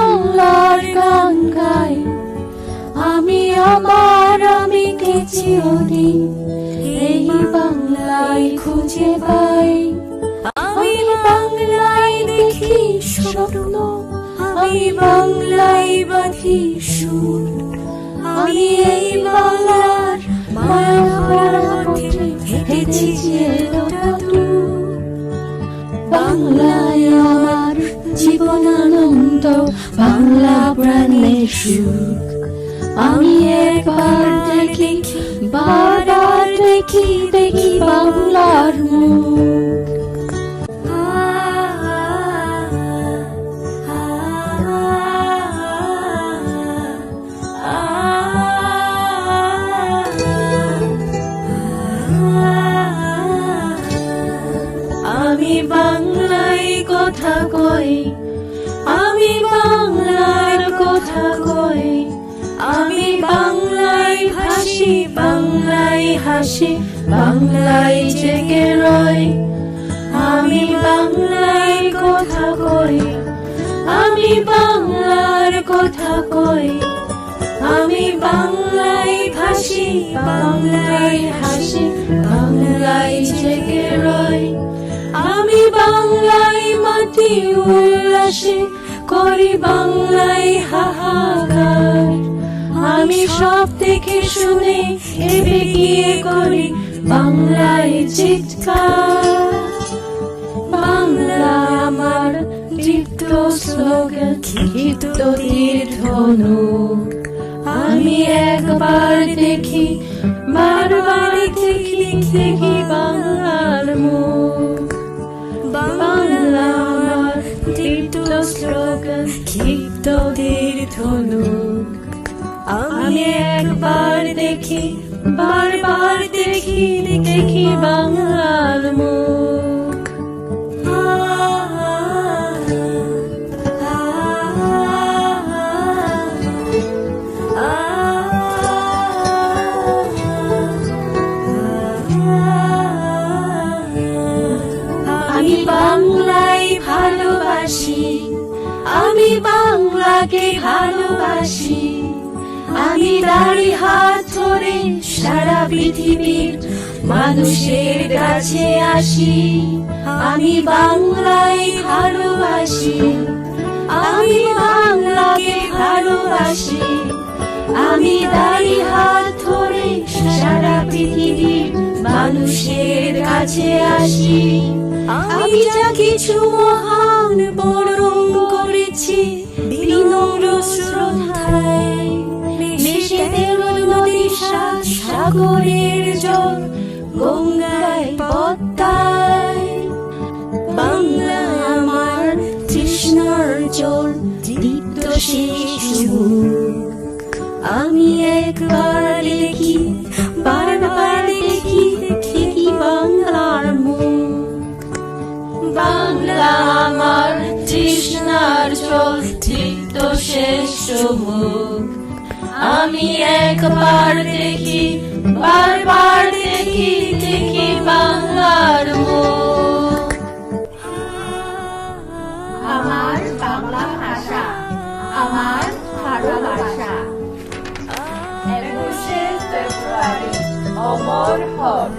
বাংলার গান গাই, আমি কে চিরদিন এই বাংলায় খুঁজে পাই। আমি বাংলায় দেখি স্বপ্ন, আমি বাংলায় বাঁধি সুর, আমি এই বাংলার মায়া ভরা পথে হেঁটেছি যে এতদূর। বাংলায় আমার জীবন আনন্দ, বাংলা প্রাণের সুখ। আমি একবার দেখি, বারবার দেখি, দেখি বাংলার মুখ। আমি বাংলায় কথা কই, আমি বাংলার কথা কই, আমি বাংলায় ভাসি, বাংলায় হাসি, বাংলায় জেগে রই। আমি বাংলায় কথা কই, আমি বাংলার কথা কই, আমি বাংলায় ভাসি, বাংলায় হাসি, বাংলায় জেগে রই। আমি বাংলায় মাটি উল্লাসে করি, বাংলায় হাহাকার। আমি সব দেখে শুনে হেবে গিয়ে করি বাংলায় চিৎকার। বাংলা আমার দীপ্ত স্লোগান, ক্ষিপ্ত তীর ধনুক। আমি একবার দেখি, বারবার দেখি, দেখি বাংলার মুখ। বাংলা আমার দীপ্ত স্লোগান, ক্ষিপ্ত তীর ধনুক। আমি একবার দেখি, বারবার দেখি, দেখি বাংলার মুখ। আমি বাংলায় ভালোবাসি, আমি বাংলাকে ভালোবাসি। আমি দাঁড়ি হাত ধরে সারা পৃথিবীর মানুষের কাছে আসি। আমি বাংলায় ভালোবাসি, আমি বাংলাকে ভালোবাসি। আমি দাঁড়ি হাত ধরে সারা পৃথিবীর মানুষের কাছে আসি। আমি যা কিছু মহান বরণ করেছি বিনম্র শ্রদ্ধায়, মেঘের নদী সাগরের জল, গঙ্গায় পদ্মায়। বাংলা আমার তৃষ্ণার জল, দীপ্ত শেষ মুখ। আমি একবার দেখি, বারবার দেখি, দেখি বাংলার মুখ। বাংলা আমার তৃষ্ণার জল, দীপ্ত শেষ মুখ। আমি একবার দেখি, বারবার দেখি, দেখি বাংলার মুখ। আমার বাংলা ভাষা, আমার ভালোবাসা। 21শে ফেব্রুয়ারি অমর হোক।